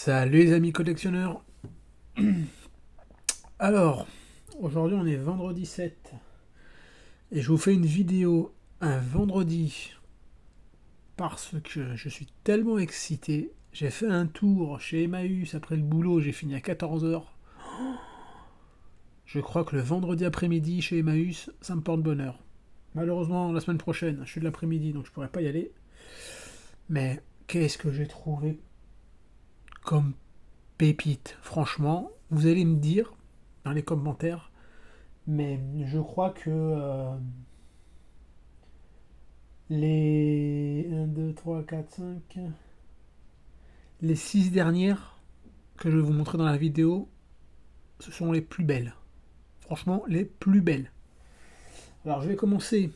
Salut les amis collectionneurs. Alors, aujourd'hui on est vendredi 7 et je vous fais une vidéo un vendredi parce que je suis tellement excité. J'ai fait un tour chez Emmaüs après le boulot, j'ai fini à 14 h. Je crois que le vendredi après-midi chez Emmaüs, ça me porte bonheur. Malheureusement, la semaine prochaine, je suis de l'après-midi donc je pourrais pas y aller. Mais qu'est-ce que j'ai trouvé comme pépite, franchement. Vous allez me dire dans les commentaires. Mais je crois que les 1, 2, 3, 4, 5, les 6 dernières que je vais vous montrer dans la vidéo, ce sont les plus belles. Franchement, les plus belles. Alors, je vais commencer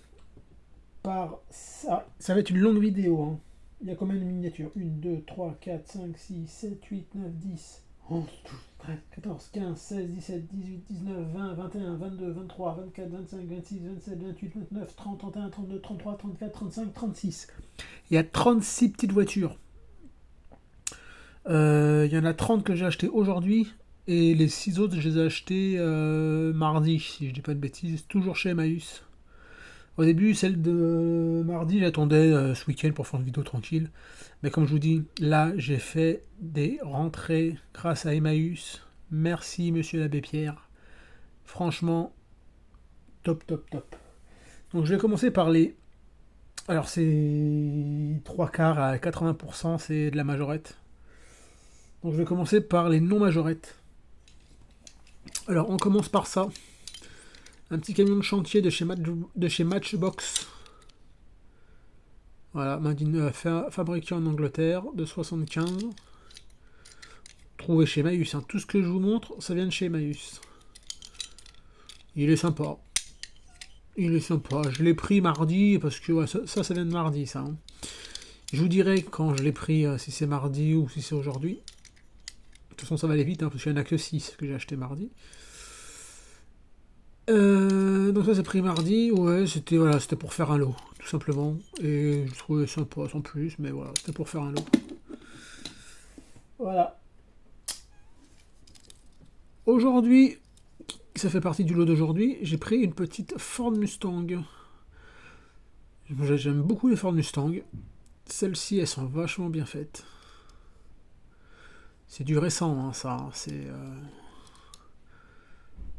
par ça. Ça va être une longue vidéo, hein. Il y a combien de miniatures? 1, 2, 3, 4, 5, 6, 7, 8, 9, 10, 11, 12, 13, 14, 15, 16, 17, 18, 19, 20, 21, 22, 23, 24, 25, 26, 27, 28, 29, 30, 31, 32, 33, 34, 35, 36. Il y a 36 petites voitures. Il y en a 30 que j'ai acheté aujourd'hui. Et les 6 autres, je les ai achetés mardi, si je dis pas de bêtises. Toujours chez Emmaüs. Au début, celle de mardi, j'attendais ce week-end pour faire une vidéo tranquille. Mais comme je vous dis, là, j'ai fait des rentrées grâce à Emmaüs. Merci, monsieur l'abbé Pierre. Franchement, top, top, top. Donc, je vais commencer par les... Alors, c'est 3 quarts à 80%, c'est de la majorette. Donc, je vais commencer par les non-majorettes. Alors, on commence par ça. Un petit camion de chantier de chez Matchbox. Voilà, fabriqué en Angleterre, de 75. Trouvé chez Emmaüs. Hein. Tout ce que je vous montre, ça vient de chez Emmaüs. Il est sympa. Il est sympa. Je l'ai pris mardi, parce que ouais, ça vient de mardi, ça. Hein. Je vous dirai quand je l'ai pris, si c'est mardi ou si c'est aujourd'hui. De toute façon, ça va aller vite, hein, parce qu'il n'y en a que 6 que j'ai acheté mardi. Donc ça c'est pris mardi, ouais, c'était pour faire un lot, tout simplement. Et je trouvais sympa sans plus, mais voilà, c'était pour faire un lot. Voilà. Aujourd'hui, ça fait partie du lot d'aujourd'hui, j'ai pris une petite Ford Mustang. J'aime beaucoup les Ford Mustang. Celles-ci, elles sont vachement bien faites. C'est du récent, hein, ça. C'est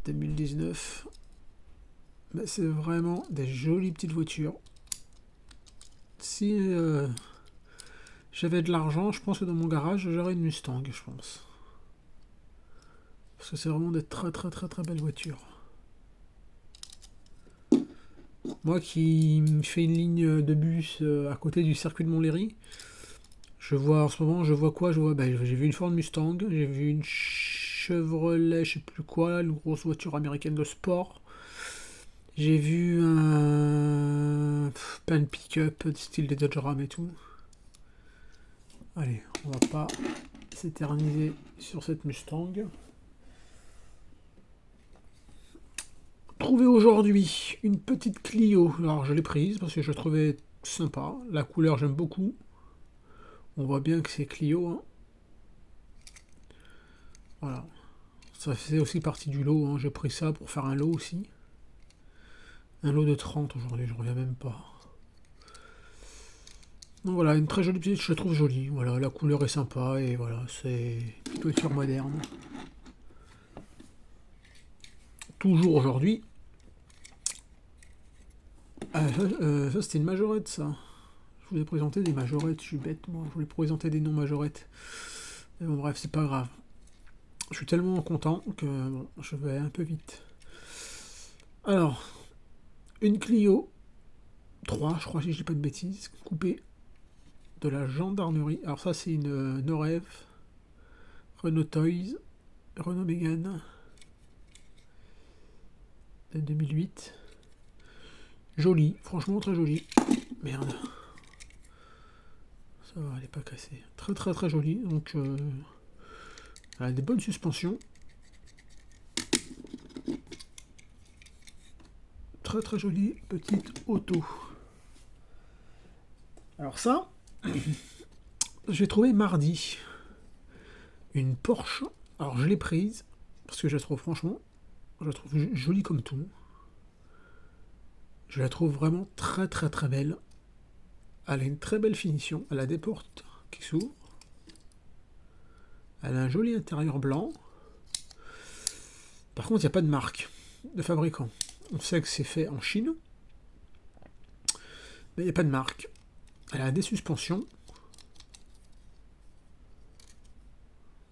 2019. Mais c'est vraiment des jolies petites voitures. Si j'avais de l'argent, je pense que dans mon garage, j'aurais une Mustang, je pense. Parce que c'est vraiment des très très très très belles voitures. Moi qui me fais une ligne de bus à côté du circuit de Montlhéry, je vois en ce moment, je vois quoi? J'ai vu une Ford Mustang, j'ai vu une Chevrolet, je sais plus quoi, une grosse voiture américaine de sport. J'ai vu plein de pick-up, style des Dodge Ram et tout. Allez, on va pas s'éterniser sur cette Mustang. Trouvé aujourd'hui une petite Clio. Alors je l'ai prise parce que je la trouvais sympa. La couleur j'aime beaucoup. On voit bien que c'est Clio. Hein. Voilà. Ça faisait aussi partie du lot. Hein. J'ai pris ça pour faire un lot aussi. Un lot de 30 aujourd'hui, je reviens même pas. Donc voilà, une très jolie petite, je la trouve jolie. Voilà, la couleur est sympa et voilà, c'est une voiture moderne. Toujours aujourd'hui. Ça c'était une majorette, ça. Je voulais présenter des majorettes, je suis bête moi. Je voulais présenter des non-majorettes. Mais bon, bref, c'est pas grave. Je suis tellement content que bon, je vais un peu vite. Alors, une Clio 3, je crois, si je dis pas de bêtises, coupée de la gendarmerie. Alors ça, c'est une Norev, Renault Toys, Renault Mégane de 2008. Jolie, franchement très jolie. Merde. Ça va, elle est pas cassée. Très très très jolie. Donc, elle a des bonnes suspensions. Très très jolie petite auto. Alors ça, j'ai trouvé mardi. une Porsche. Alors je l'ai prise parce que je la trouve franchement, je la trouve jolie comme tout. Je la trouve vraiment très très très belle. Elle a une très belle finition. Elle a des portes qui s'ouvrent. Elle a un joli intérieur blanc. Par contre, il n'y a pas de marque de fabricant. On sait que c'est fait en Chine, mais il n'y a pas de marque. Elle a des suspensions.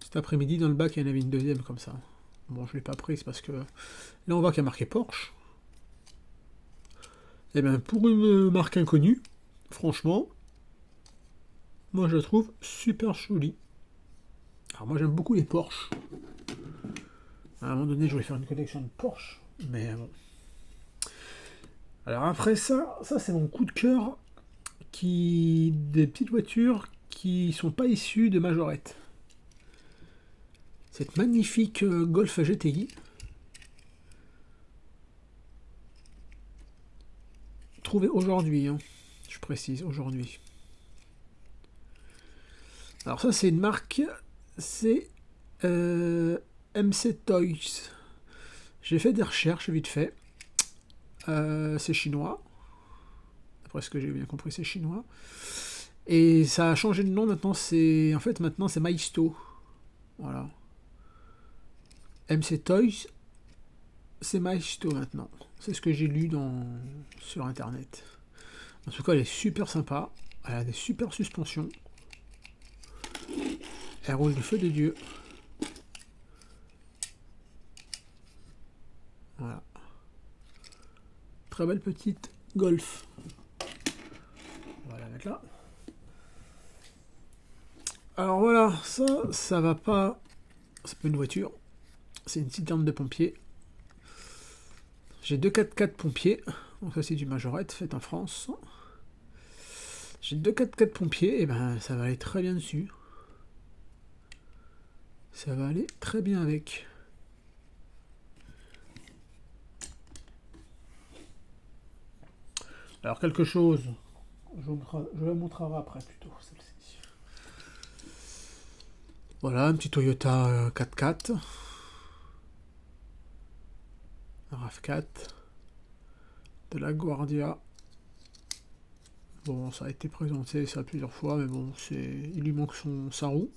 Cet après-midi, dans le bac, il y en avait une deuxième comme ça. Bon, je ne l'ai pas prise parce que là, on voit qu'il y a marqué Porsche. Et bien, pour une marque inconnue, franchement, moi je la trouve super jolie. Alors, moi j'aime beaucoup les Porsche. À un moment donné, je voulais faire une collection de Porsche, mais bon. Alors, après ça c'est mon coup de cœur des petites voitures qui sont pas issues de majorette. Cette magnifique Golf GTI. Trouvée aujourd'hui, hein, je précise, aujourd'hui. Alors ça, c'est une marque, c'est MC Toys. J'ai fait des recherches vite fait. C'est chinois. D'après ce que j'ai bien compris, c'est chinois. Et ça a changé de nom maintenant, maintenant c'est Maisto. Voilà. MC Toys, c'est Maisto maintenant. C'est ce que j'ai lu sur internet. En tout cas, elle est super sympa. Elle a des super suspensions. Elle roule du feu de Dieu. Voilà. Très belle petite Golf. On va la mettre là. Alors voilà, ça va pas. C'est pas une voiture. C'est une citerne de pompiers. J'ai deux 4x4 pompiers. Donc ça c'est du majorette, fait en France. J'ai deux 4x4 pompiers, et ben ça va aller très bien dessus. Ça va aller très bien avec. Alors quelque chose, je la montrerai après plutôt, celle-ci. Voilà, un petit Toyota 4x4. Un RAV4. De la Guardia. Bon, ça a été présenté ça plusieurs fois, mais bon, il lui manque sa roue.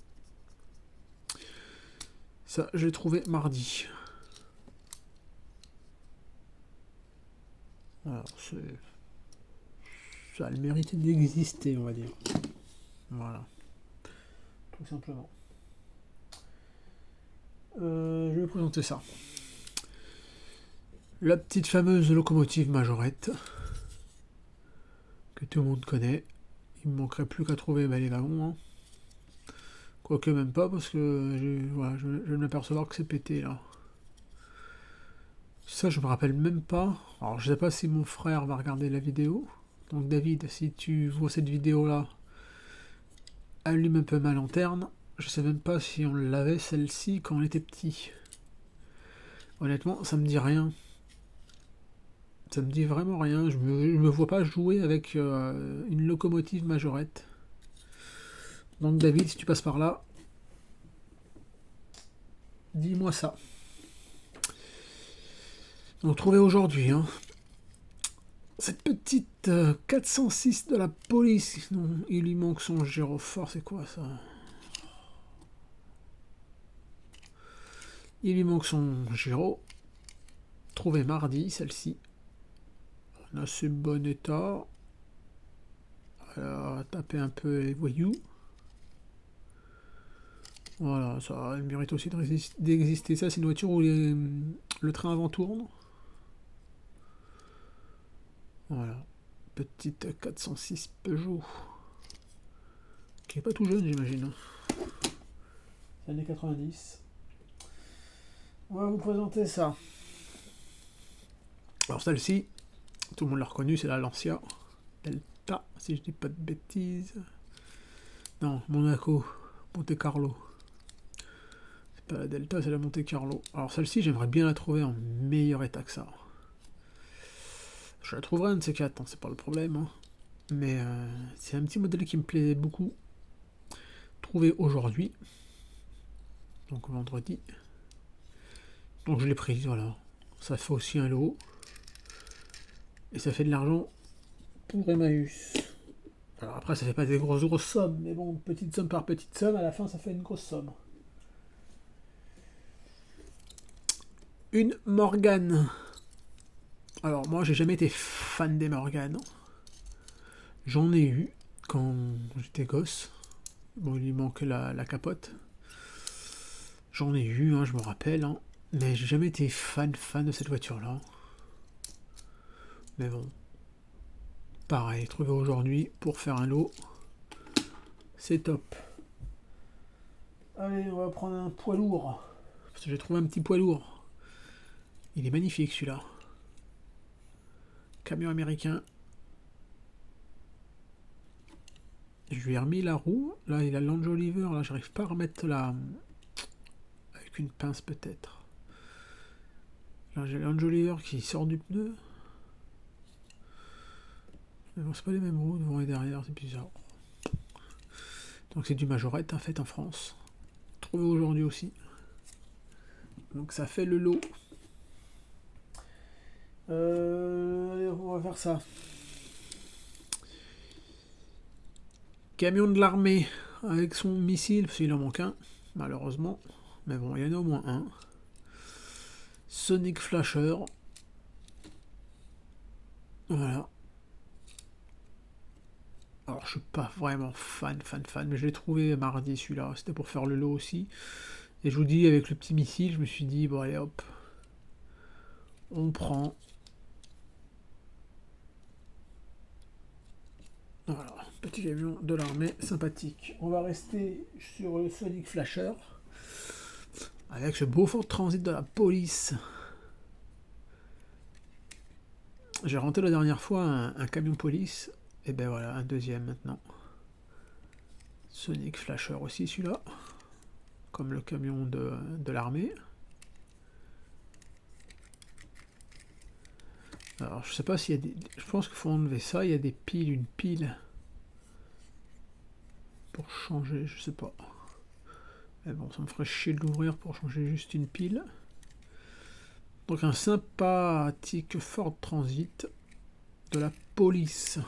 Ça, j'ai trouvé mardi. Alors, ça a le mérite d'exister, on va dire. Voilà. Tout simplement. Je vais présenter ça. La petite fameuse locomotive majorette. Que tout le monde connaît. Il me manquerait plus qu'à trouver les wagons. Hein. Quoique même pas, parce que je viens de m'apercevoir que c'est pété là. Ça, je me rappelle même pas. Alors, je sais pas si mon frère va regarder la vidéo. Donc, David, si tu vois cette vidéo là, allume un peu ma lanterne. Je sais même pas si on l'avait celle-ci quand on était petit. Honnêtement, ça me dit rien. Ça me dit vraiment rien. Je me vois pas jouer avec une locomotive majorette. Donc, David, si tu passes par là, dis-moi ça. Donc, trouvé aujourd'hui, hein. Cette petite 406 de la police, non, il lui manque son gyrophare, c'est quoi ça? Il lui manque son gyro. Trouvé mardi, celle-ci. En assez bon état. Alors, taper un peu les voyous. Voilà, ça elle mérite aussi d'exister. Ça, c'est une voiture où le train avant tourne. Voilà. Petite 406 Peugeot. Qui est pas tout jeune, j'imagine. C'est années 90. On va vous présenter ça. Alors celle-ci, tout le monde l'a reconnue, c'est la Lancia Delta, si je dis pas de bêtises. Non, Monaco, Monte Carlo. C'est pas la Delta, c'est la Monte Carlo. Alors celle-ci, j'aimerais bien la trouver en meilleur état que ça. Je la trouverai un de ces quatre, hein, c'est pas le problème. Hein. Mais c'est un petit modèle qui me plaît beaucoup. Trouvé aujourd'hui. donc vendredi. Donc je l'ai prise, voilà. Ça fait aussi un lot. Et ça fait de l'argent pour Emmaüs. Alors après, ça fait pas des grosses sommes, mais bon, petite somme par petite somme, à la fin, ça fait une grosse somme. Une Morgane. Alors moi, j'ai jamais été fan des Morganes. J'en ai eu quand j'étais gosse. Bon, il lui manque la capote. J'en ai eu, hein, je me rappelle, hein. Mais j'ai jamais été fan de cette voiture-là. Mais bon. Pareil, trouvé aujourd'hui pour faire un lot. C'est top. Allez, on va prendre un poids lourd. Parce que j'ai trouvé un petit poids lourd. Il est magnifique celui-là. Camion américain. Je lui ai remis la roue. Là, il a l'Ange Oliver. Là, j'arrive pas à remettre la... avec une pince peut-être. Là, j'ai l'Ange Oliver qui sort du pneu. Mais bon, c'est pas les mêmes roues devant et derrière, c'est bizarre. Donc c'est du majorette en fait en France. Trouvé aujourd'hui aussi. Donc ça fait le lot. Allez, on va faire ça. Camion de l'armée avec son missile, parce qu'il en manque un, malheureusement. Mais bon, il y en a au moins un. Sonic Flasher. Voilà. Alors je suis pas vraiment fan, mais je l'ai trouvé mardi celui-là. C'était pour faire le lot aussi. Et je vous dis, avec le petit missile, je me suis dit, bon allez hop. On prend. Voilà, petit camion de l'armée sympathique. On va rester sur le Sonic Flasher. Avec ce beau Ford Transit de la police. J'ai rentré la dernière fois un camion police. Et ben voilà, un deuxième maintenant. Sonic Flasher aussi celui-là. Comme le camion de l'armée. Alors je sais pas s'il y a des... Je pense qu'il faut enlever ça. Il y a des piles, une pile. Pour changer, je sais pas. Mais bon, ça me ferait chier de l'ouvrir pour changer juste une pile. Donc un sympathique Ford Transit de la police.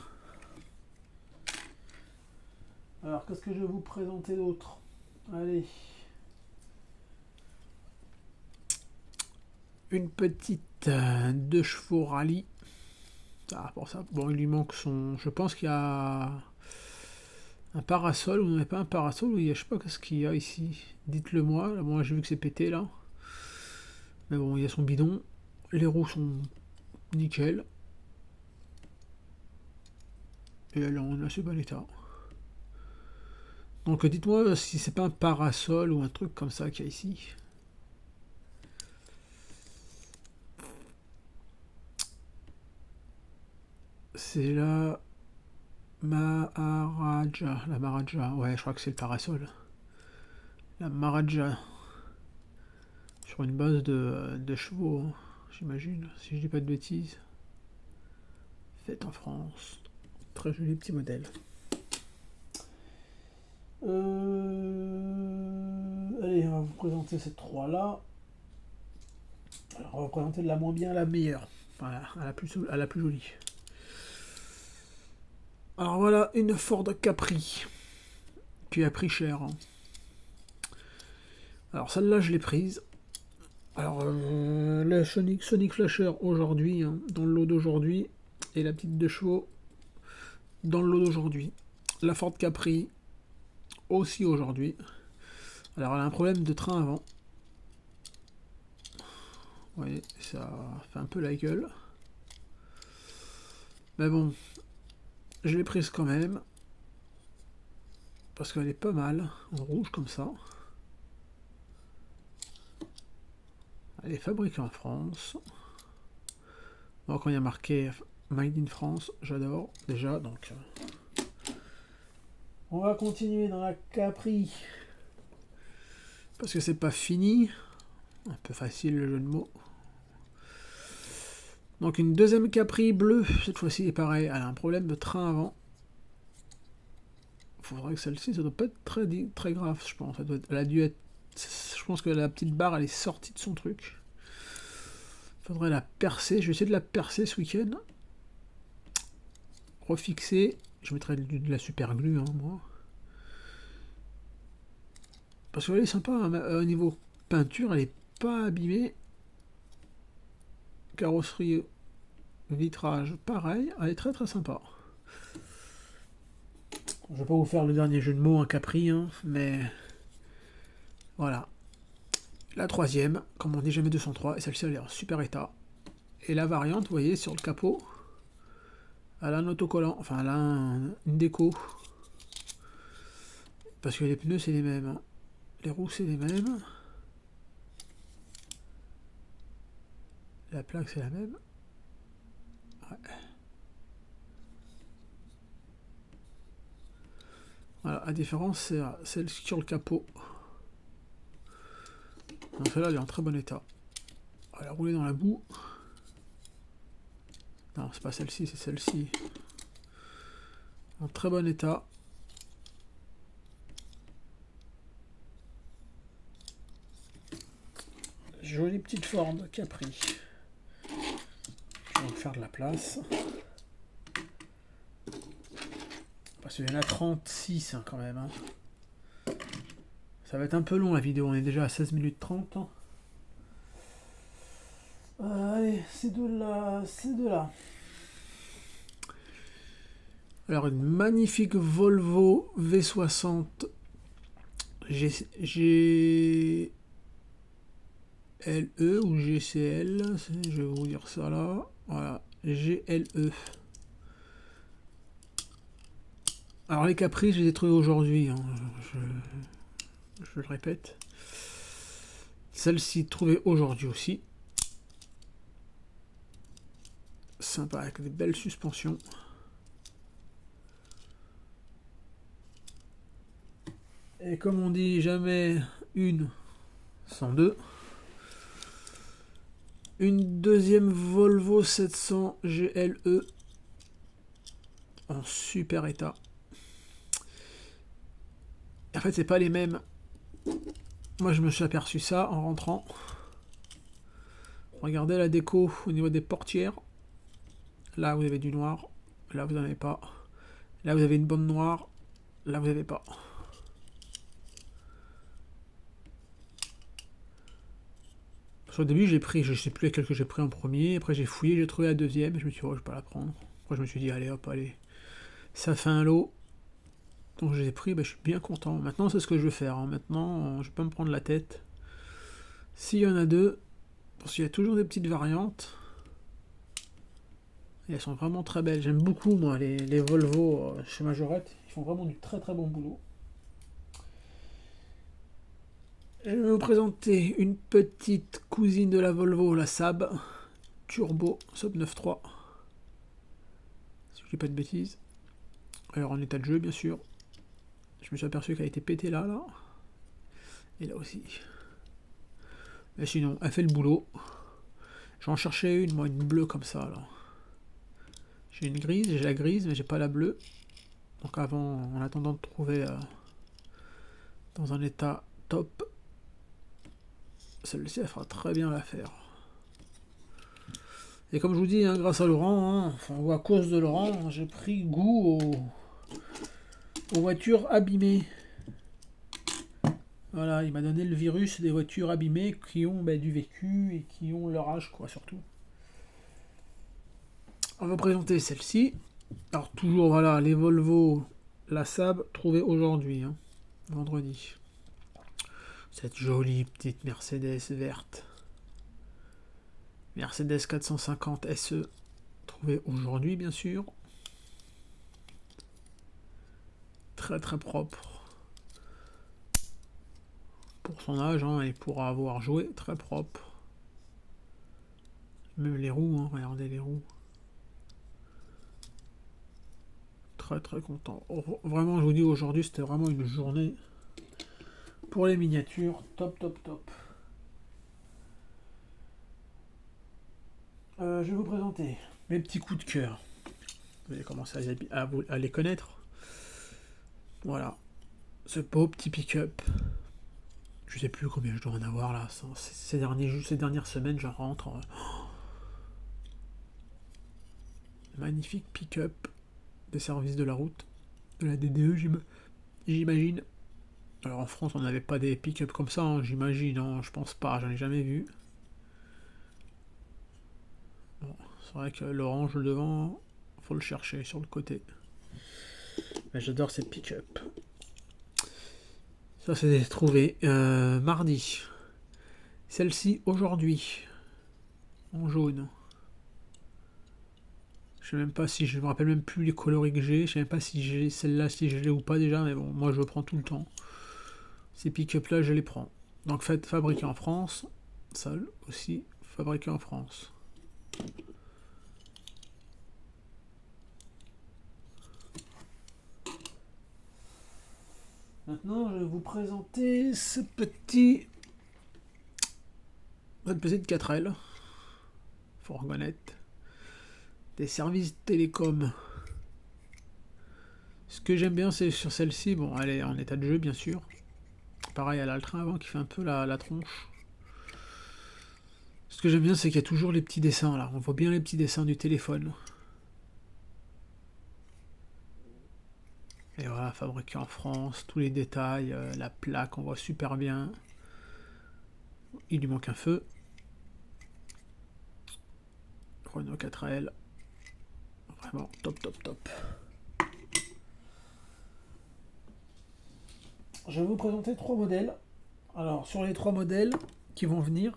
Alors qu'est-ce que je vais vous présenter d'autre? Allez. Une petite 2 chevaux rallye. Ah, pour ça. Bon, il lui manque son... Je pense qu'il y a un parasol, ou non, il n'y a pas un parasol, ou il y a, je sais pas ce qu'il y a ici. Dites-le moi. Là, moi j'ai vu que c'est pété là. Mais bon, il y a son bidon. Les roues sont nickel. Et elle est en assez bon état. Donc dites-moi si c'est pas un parasol ou un truc comme ça qu'il y a ici. C'est la Maharaja. La Maharaja, ouais, je crois que c'est le parasol. La Maharaja. Sur une base de chevaux, hein, j'imagine, si je dis pas de bêtises. Faite en France. Très joli petit modèle. Allez, on va vous présenter ces trois-là. Alors, on va présenter de la moins bien à la meilleure. Voilà, à la plus jolie. Alors voilà, une Ford Capri. Qui a pris cher. Hein. Alors celle-là, je l'ai prise. Alors, la Sonic Flasher aujourd'hui, hein, dans le lot d'aujourd'hui. Et la petite 2 chevaux dans le lot d'aujourd'hui. La Ford Capri aussi aujourd'hui. Alors, elle a un problème de train avant. Vous voyez, ça fait un peu la gueule. Mais bon, je l'ai prise quand même. Parce qu'elle est pas mal, en rouge comme ça. Elle est fabriquée en France. Bon, quand il y a marqué Made in France, j'adore déjà. Donc, on va continuer dans la Capri. Parce que c'est pas fini. Un peu facile le jeu de mots. Donc une deuxième Capri bleue. Cette fois-ci est pareil. Elle a un problème de train avant. Faudrait que celle-ci, ça doit pas être très grave, je pense. Elle a dû être Je pense que la petite barre elle est sortie de son truc. Faudrait la percer. Je vais essayer de la percer ce week-end. Refixer. Je mettrai de la super glue, hein, moi. Parce qu'elle est sympa, hein, au niveau peinture, elle est pas abîmée. Carrosserie, vitrage, pareil. Elle est très très sympa. Je vais pas vous faire le dernier jeu de mots, un Capri, hein, mais voilà. La troisième, comme on dit jamais 203, et celle-ci elle est en super état. Et la variante, vous voyez, sur le capot, elle a un autocollant, enfin elle a une déco. Parce que les pneus c'est les mêmes, hein. Les roues c'est les mêmes. La plaque c'est la même. Ouais. Voilà, la différence c'est celle sur le capot. Donc celle-là elle est en très bon état. Elle a roulé dans la boue. Non, c'est pas celle-ci, c'est celle-ci. En très bon état. Jolie petite forme Capri. Je vais faire de la place. Parce qu'il y en a 36 hein, quand même. Hein. Ça va être un peu long la vidéo, on est déjà à 16 minutes 30. Allez, c'est de là, c'est de là. Alors une magnifique Volvo V60 GLE ou GCL, je vais vous dire ça là. Voilà, GLE. Alors les Capri, je les ai trouvés aujourd'hui. Hein. Je le répète. Celle-ci trouvée aujourd'hui aussi. Sympa avec des belles suspensions. Et comme on dit, jamais une sans deux. Une deuxième Volvo 700 GLE en super état. En fait, c'est pas les mêmes. Moi, je me suis aperçu ça en rentrant. Regardez la déco au niveau des portières. Là, vous avez du noir. Là, vous n'en avez pas. Là, vous avez une bande noire. Là, vous n'avez pas. Au début, j'ai pris, je sais plus laquelle que j'ai pris en premier. Après, j'ai fouillé, j'ai trouvé la deuxième. Et je me suis dit, oh, je vais pas la prendre. Après, je me suis dit, allez, hop, allez. Ça fait un lot. Donc, je les ai pris, ben, je suis bien content. Maintenant, c'est ce que je veux faire. Hein. Maintenant, je vais pas me prendre la tête. S'il y en a deux, parce qu'il y a toujours des petites variantes. Et elles sont vraiment très belles. J'aime beaucoup, moi, les Volvo chez Majorette. Ils font vraiment du très très bon boulot. Je vais vous présenter une petite cousine de la Volvo, la Saab Turbo Sub 9.3. Si je dis pas de bêtises. Alors en état de jeu, bien sûr. Je me suis aperçu qu'elle a été pétée là. Et là aussi. Mais sinon, elle fait le boulot. J'en cherchais une, moi, une bleue comme ça, là. J'ai une grise, j'ai la grise, mais j'ai pas la bleue. Donc avant, en attendant de trouver dans un état top, celle-ci, elle fera très bien l'affaire. Et comme je vous dis, hein, grâce à Laurent, hein, enfin, ou à cause de Laurent, j'ai pris goût aux voitures abîmées. Voilà, il m'a donné le virus des voitures abîmées qui ont du vécu et qui ont leur âge, quoi, surtout. On va présenter celle-ci. Alors toujours, voilà, les Volvo, la Saab, trouvée aujourd'hui, hein, vendredi. Cette jolie petite Mercedes verte. Mercedes 450 SE, trouvée aujourd'hui, bien sûr. Très très propre. Pour son âge, hein, et pour avoir joué, très propre. Même les roues, hein, regardez les roues. Très très content. Vraiment, je vous dis, aujourd'hui, c'était vraiment une journée pour les miniatures. Top, top, top. Je vais vous présenter mes petits coups de cœur. Vous allez commencer à les connaître. Voilà. Ce beau petit pick-up. Je sais plus combien je dois en avoir là. Ces dernières semaines, j'en rentre. Magnifique pick-up des services de la route, de la DDE, j'imagine. Alors en France, on n'avait pas des pick-up comme ça, hein, j'imagine. Hein, je pense pas, j'en ai jamais vu. Bon, c'est vrai que l'orange devant, faut le chercher sur le côté. Mais j'adore ces pick-up. Ça, c'est trouvé. Mardi. Celle-ci aujourd'hui. En jaune. Je sais même pas si je me rappelle même plus les coloris que j'ai. Je sais même pas si j'ai celle-là, si je l'ai ou pas déjà. Mais bon, moi je le prends tout le temps. Ces pick-up là, je les prends. Donc fabriqué en France. Ça aussi, fabriqué en France. Maintenant, je vais vous présenter cette petite 4L. Fourgonnette. Des services télécom. Ce que j'aime bien, c'est sur celle-ci, bon, elle est en état de jeu, bien sûr. Pareil, elle a le train avant qui fait un peu la tronche. Ce que j'aime bien, c'est qu'il y a toujours les petits dessins, là. On voit bien les petits dessins du téléphone. Et voilà, fabriqué en France, tous les détails, la plaque, on voit super bien. Il lui manque un feu. Renault 4L. Vraiment top, top, top. Je vais vous présenter 3 modèles. Alors, sur les 3 modèles qui vont venir,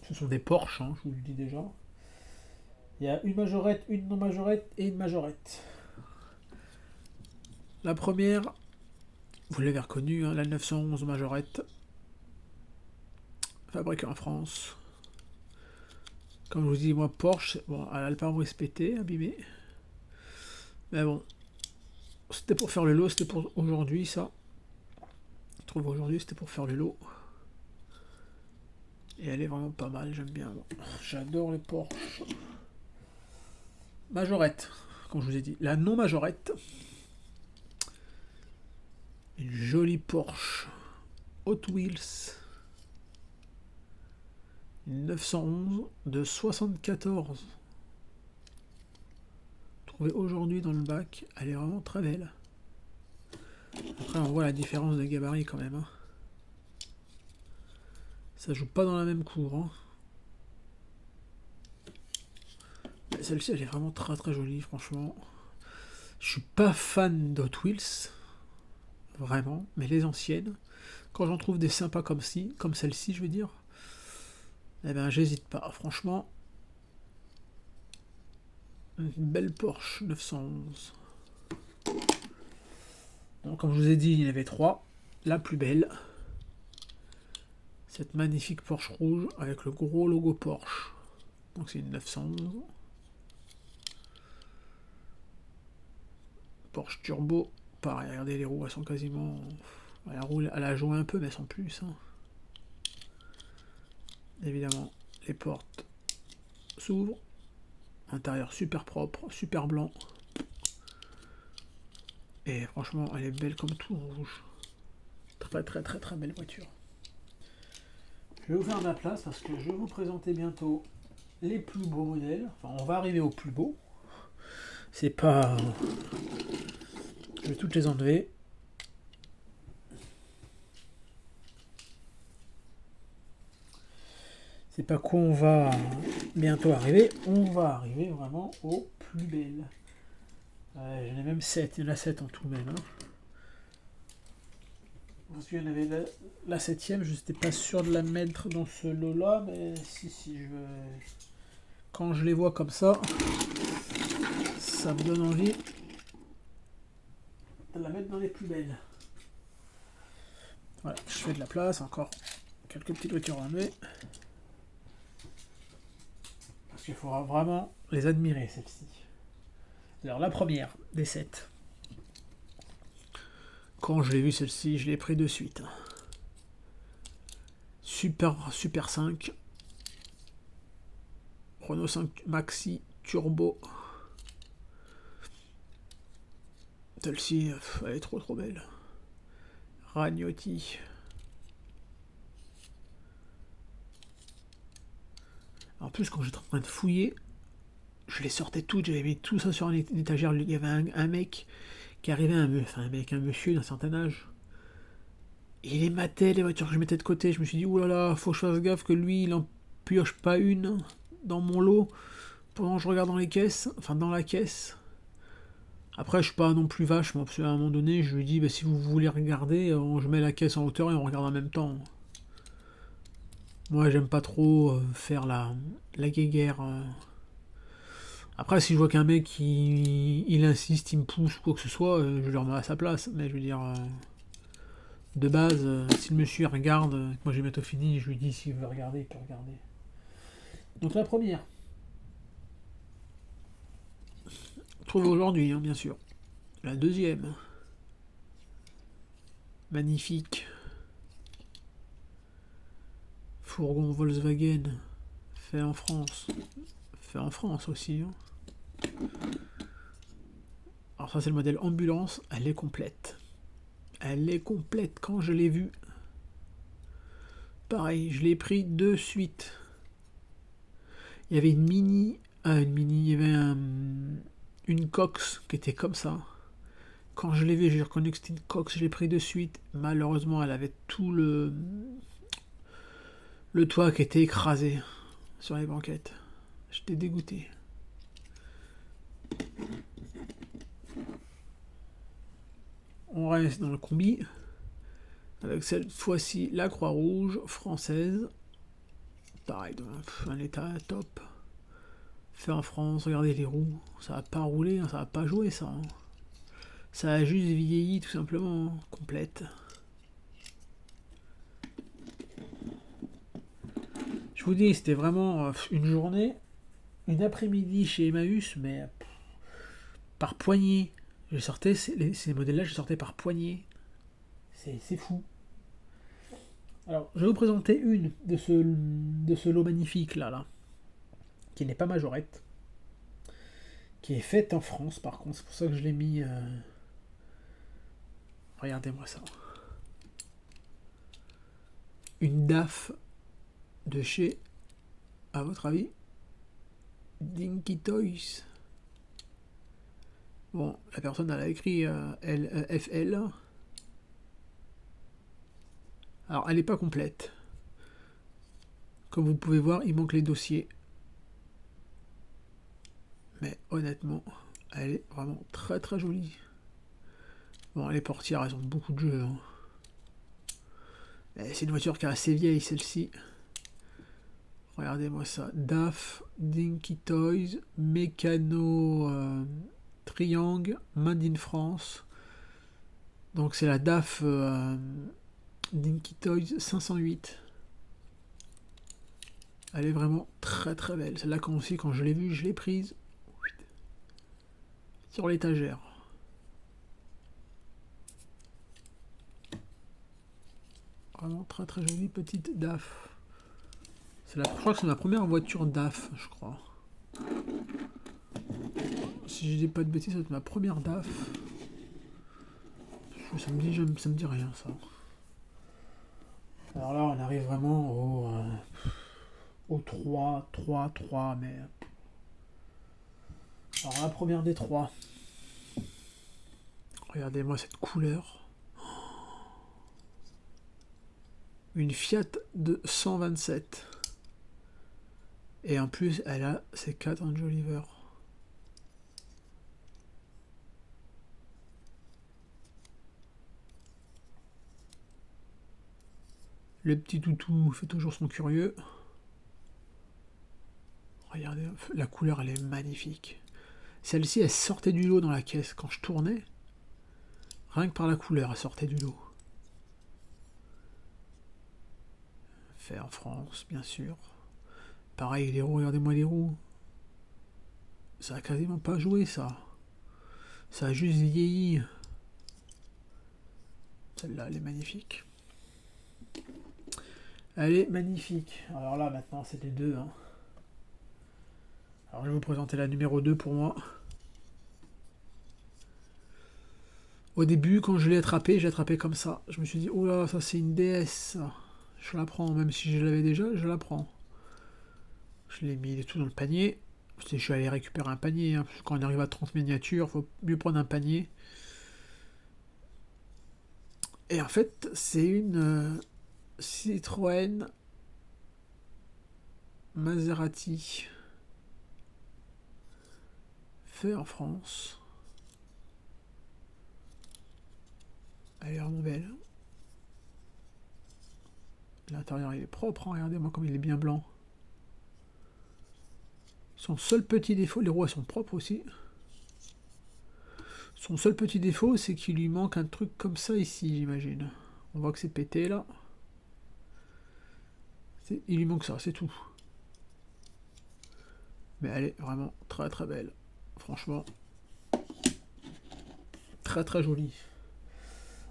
ce sont des Porsche, hein, je vous le dis déjà. Il y a une majorette, une non-majorette et une majorette. La première, vous l'avez reconnue, hein, la 911 majorette. Fabriquée en France. Comme je vous dis, moi, Porsche, bon, elle a le pare-brise pété, abîmé. Mais bon, c'était pour faire le lot, c'était pour aujourd'hui, ça. Je trouve aujourd'hui, c'était pour faire le lot. Et elle est vraiment pas mal, j'aime bien. Bon, j'adore les Porsche. Majorette, comme je vous ai dit. La non-majorette. Une jolie Porsche Hot Wheels. Une 911 de 74. Trouvée aujourd'hui dans le bac. Elle est vraiment très belle. Après, on voit la différence de gabarit quand même. Hein. Ça joue pas dans la même cour. Hein. Celle-ci, elle est vraiment très très jolie, franchement. Je suis pas fan d'Hot Wheels. Vraiment. Mais les anciennes, quand j'en trouve des sympas comme celle-ci, je veux dire, eh ben, j'hésite pas. Franchement, une belle Porsche 911. Donc, comme je vous ai dit, il y en avait 3. La plus belle, cette magnifique Porsche rouge avec le gros logo Porsche. Donc c'est une 911. Porsche Turbo. Pareil, regardez les roues, elles sont quasiment... Elle a joué un peu, mais sans plus. Hein. Évidemment, les portes s'ouvrent. Intérieur super propre, super blanc. Et franchement, elle est belle comme tout en rouge. Très très très très belle voiture. Je vais vous faire ma place parce que je vais vous présenter bientôt les plus beaux modèles. Enfin, on va arriver aux plus beaux. C'est pas... Je vais toutes les enlever. C'est pas quoi on va bientôt arriver. On va arriver vraiment aux plus belles. J'en ai même 7. Il y en a 7 en tout même. Hein. Parce qu'il y en avait la 7ème. Je n'étais pas sûr de la mettre dans ce lot-là. Mais si, je vais... Quand je les vois comme ça, ça me donne envie de la mettre dans les plus belles. Voilà, je fais de la place. Encore quelques petites voitures à enlever. Parce qu'il faudra vraiment les admirer, celles-ci. Alors la première des 7. Quand je l'ai vue celle-ci, je l'ai pris de suite. Super 5. Renault 5 Maxi Turbo. Celle-ci, elle est trop belle. Ragnotti. En plus, quand j'étais en train de fouiller, je les sortais toutes, j'avais mis tout ça sur une étagère. Il y avait un mec qui arrivait, un monsieur d'un certain âge. Il les matait, les voitures que je mettais de côté. Je me suis dit, oulala, faut que je fasse gaffe que lui, il en pioche pas une dans mon lot pendant que je regarde dans les caisses, enfin dans la caisse. Après, je suis pas non plus vache, moi, parce qu'à un moment donné, je lui dis, bah, si vous voulez regarder, je mets la caisse en hauteur et on regarde en même temps. Moi, j'aime pas trop faire la guéguerre. Après, si je vois qu'un mec, il insiste, il me pousse ou quoi que ce soit, je le remets à sa place. Mais je veux dire, de base, si le monsieur regarde, que moi j'ai bientôt fini, je lui dis s'il veut regarder, il peut regarder. Donc la première, trouvée aujourd'hui, hein, bien sûr. La deuxième, magnifique. Fourgon Volkswagen, fait en France. Fait en France aussi. Hein. Alors ça c'est le modèle ambulance, elle est complète. Elle est complète quand je l'ai vue. Pareil, je l'ai pris de suite. Il y avait il y avait une Cox qui était comme ça. Quand je l'ai vue, j'ai reconnu que c'était une Cox, je l'ai pris de suite. Malheureusement, elle avait tout le toit qui était écrasé sur les banquettes. J'étais dégoûté. On reste dans le combi. Avec cette fois-ci la Croix-Rouge française. Pareil, dans un état top. Fait en France, regardez les roues. Ça a pas roulé, hein, ça a pas joué ça. Hein. Ça a juste vieilli tout simplement. Hein, complète. Je vous dis, c'était vraiment une journée, une après-midi chez Emmaüs, mais par poignée. Je sortais, ces modèles-là, je sortais par poignée. C'est fou. Alors, je vais vous présenter une de ce lot magnifique là, qui n'est pas majorette, qui est faite en France par contre, c'est pour ça que je l'ai mis. Regardez-moi ça. Une DAF de chez, à votre avis, Dinky Toys. Bon, la personne elle a écrit LFL. Alors, elle n'est pas complète. Comme vous pouvez voir, il manque les dossiers. Mais honnêtement, elle est vraiment très très jolie. Bon, les portières, elles ont beaucoup de jeux. Hein. C'est une voiture qui est assez vieille, celle-ci. Regardez-moi ça. DAF, Dinky Toys, Mécano Triangle, Made in France. Donc c'est la DAF Dinky Toys 508. Elle est vraiment très très belle. Celle-là, quand je l'ai vue, je l'ai prise sur l'étagère. Vraiment très très jolie petite DAF. Je crois que c'est ma première voiture DAF, je crois. Si je dis pas de bêtises, c'est ma première DAF. Ça me dit rien ça. Alors là, on arrive vraiment au 3, mais... Alors la première des 3. Regardez-moi cette couleur. Une Fiat de 127. Et en plus, elle a ses 4 Angeliver. Le petit toutou fait toujours son curieux. Regardez, la couleur, elle est magnifique. Celle-ci, elle sortait du lot dans la caisse. Quand je tournais, rien que par la couleur, elle sortait du lot. Fait en France, bien sûr. Pareil, les roues, regardez-moi les roues. Ça a quasiment pas joué, ça. Ça a juste vieilli. Celle-là, elle est magnifique. Elle est magnifique. Alors là, maintenant, c'est les deux. Hein. Alors, je vais vous présenter la numéro 2 pour moi. Au début, quand je l'ai attrapé, j'ai attrapé comme ça. Je me suis dit, oh là, ça c'est une DS. Ça. Je la prends, même si je l'avais déjà, je la prends. Je l'ai mis tout dans le panier. Je suis allé récupérer un panier, hein, parce que quand on arrive à 30 miniatures, il faut mieux prendre un panier. Et en fait, c'est une Citroën Maserati fait en France. Elle est vraiment belle. L'intérieur il est propre, hein, regardez-moi comme il est bien blanc. Son seul petit défaut, les roues sont propres aussi. Son seul petit défaut, c'est qu'il lui manque un truc comme ça ici, j'imagine. On voit que c'est pété là. Il lui manque ça, c'est tout. Mais elle est vraiment très très belle. Franchement. Très très jolie.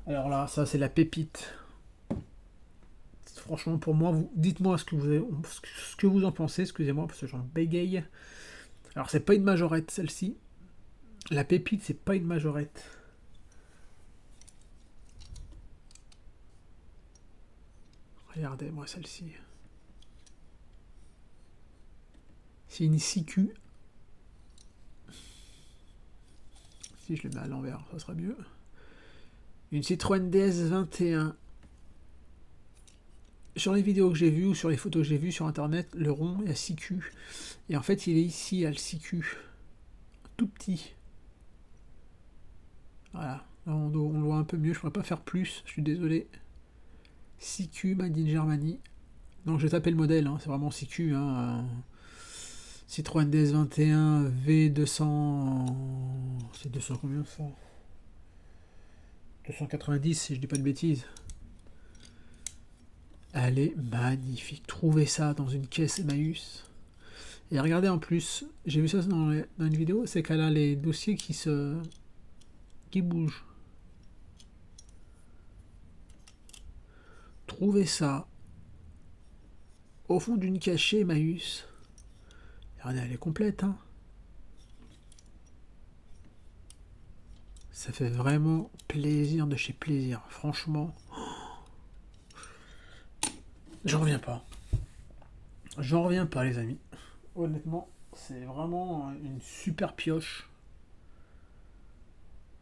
Alors là, ça c'est la pépite. Franchement, pour moi, dites-moi ce que vous en pensez, excusez-moi, parce que j'en bégaye. Alors, c'est pas une majorette, celle-ci. La pépite, c'est pas une majorette. Regardez-moi celle-ci. C'est une CQ. Si je le mets à l'envers, ça sera mieux. Une Citroën DS 21. Sur les vidéos que j'ai vues ou sur les photos que j'ai vues sur internet, le rond est à 6Q. Et en fait, il est ici, à le 6Q. Tout petit. Voilà. Là, on le voit un peu mieux. Je ne pourrais pas faire plus. Je suis désolé. 6Q, Made in Germany. Donc, je vais taper le modèle. Hein. C'est vraiment 6Q. Hein. Citroën DS21 V200. C'est 200 combien ça 290 si je dis pas de bêtises. Elle est magnifique. Trouvez ça dans une caisse Emmaüs. Et regardez en plus, j'ai vu ça dans une vidéo, c'est qu'elle a les dossiers qui bougent. Trouvez ça au fond d'une cachée Emmaüs. Regardez, elle est complète. Hein. Ça fait vraiment plaisir de chez plaisir. Franchement. J'en reviens pas. J'en reviens pas, les amis. Honnêtement, c'est vraiment une super pioche.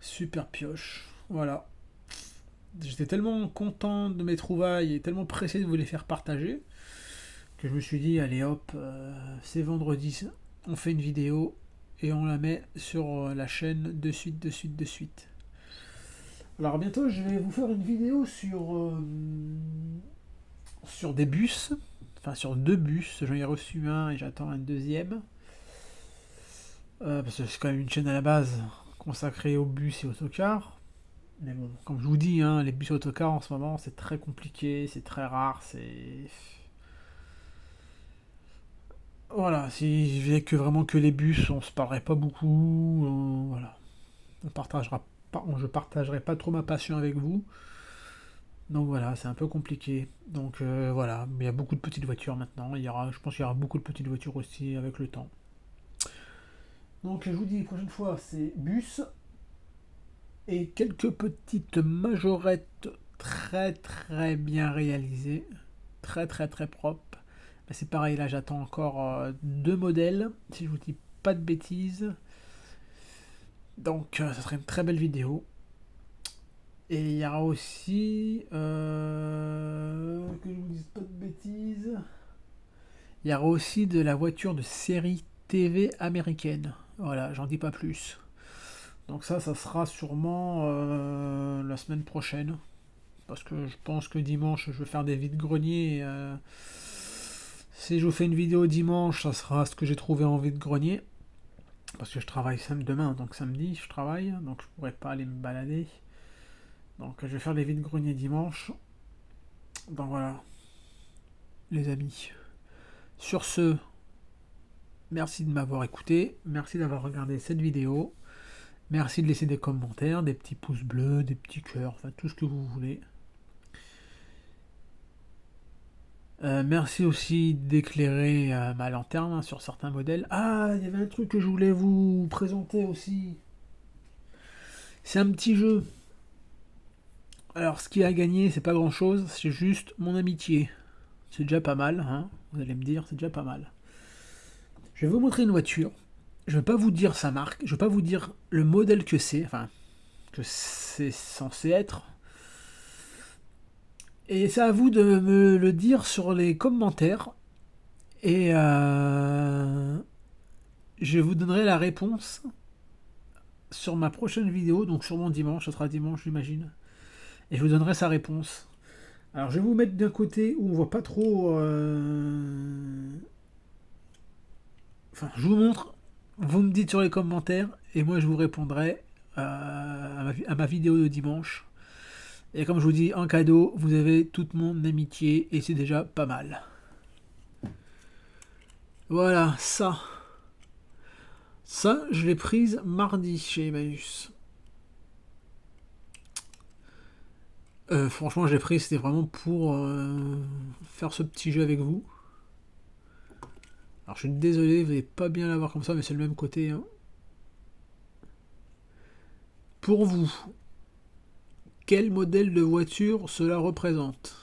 Super pioche. Voilà. J'étais tellement content de mes trouvailles et tellement pressé de vous les faire partager que je me suis dit, allez hop, c'est vendredi, on fait une vidéo et on la met sur la chaîne de suite. Alors bientôt, je vais vous faire une vidéo sur des bus, enfin sur 2 bus. J'en ai reçu un et j'attends un deuxième. Parce que c'est quand même une chaîne à la base consacrée aux bus et aux autocars. Mais bon, comme je vous dis, hein, les bus autocars en ce moment, c'est très compliqué, c'est très rare, c'est... Voilà, si je faisais que vraiment que les bus, on se parlerait pas beaucoup, voilà. Je partagerai pas trop ma passion avec vous. Donc voilà, c'est un peu compliqué. Donc voilà, il y a beaucoup de petites voitures maintenant. Je pense qu'il y aura beaucoup de petites voitures aussi avec le temps. Donc je vous dis, la prochaine fois, c'est bus et quelques petites majorettes très très bien réalisées, très très très propres. Mais c'est pareil, là j'attends encore 2 modèles, si je vous dis pas de bêtises. Donc ça serait une très belle vidéo. Et il y aura aussi, que je vous dise pas de bêtises, il y aura aussi de la voiture de série TV américaine. Voilà, j'en dis pas plus. Donc ça sera sûrement la semaine prochaine. Parce que je pense que dimanche, je vais faire des vides-greniers. Si je vous fais une vidéo dimanche, ça sera ce que j'ai trouvé en vide-grenier. Parce que je travaille demain, donc samedi, je travaille. Donc je pourrais pas aller me balader. Donc je vais faire des vides-greniers dimanche. Donc voilà, les amis. Sur ce, merci de m'avoir écouté. Merci d'avoir regardé cette vidéo. Merci de laisser des commentaires, des petits pouces bleus, des petits cœurs, enfin tout ce que vous voulez. Merci aussi d'éclairer ma lanterne hein, sur certains modèles. Ah, il y avait un truc que je voulais vous présenter aussi. C'est un petit jeu. Alors, ce qui a gagné, c'est pas grand chose, c'est juste mon amitié. C'est déjà pas mal, hein. Vous allez me dire, c'est déjà pas mal. Je vais vous montrer une voiture. Je ne vais pas vous dire sa marque, je ne vais pas vous dire le modèle que c'est, enfin, que c'est censé être. Et c'est à vous de me le dire sur les commentaires. Et je vous donnerai la réponse sur ma prochaine vidéo, donc sûrement dimanche, ça sera dimanche j'imagine. Et je vous donnerai sa réponse. Alors je vais vous mettre d'un côté où on voit pas trop... Enfin, je vous montre, vous me dites sur les commentaires, et moi je vous répondrai à ma vidéo de dimanche. Et comme je vous dis, en cadeau, vous avez toute mon amitié, et c'est déjà pas mal. Voilà, ça. Ça, je l'ai prise mardi chez Emmaüs. Franchement, je l'ai prise, c'était vraiment pour faire ce petit jeu avec vous. Alors, je suis désolé, vous n'allez pas bien l'avoir comme ça, mais c'est le même côté. Hein. Pour vous, quel modèle de voiture cela représente?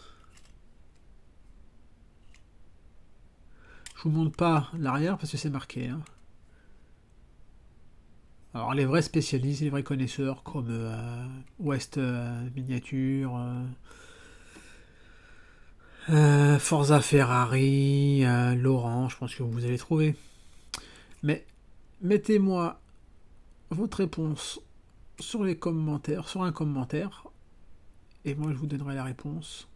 Je vous montre pas l'arrière parce que c'est marqué. Hein. Alors les vrais spécialistes, les vrais connaisseurs comme West Miniature, Forza Ferrari, Laurent, je pense que vous allez trouver. Mais mettez-moi votre réponse sur les commentaires, sur un commentaire, et moi je vous donnerai la réponse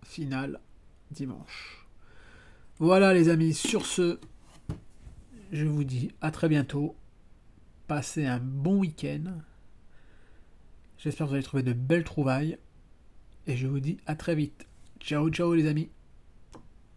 finale dimanche. Voilà les amis, sur ce, je vous dis à très bientôt. Passez un bon week-end. J'espère que vous allez trouver de belles trouvailles. Et je vous dis à très vite. Ciao ciao les amis.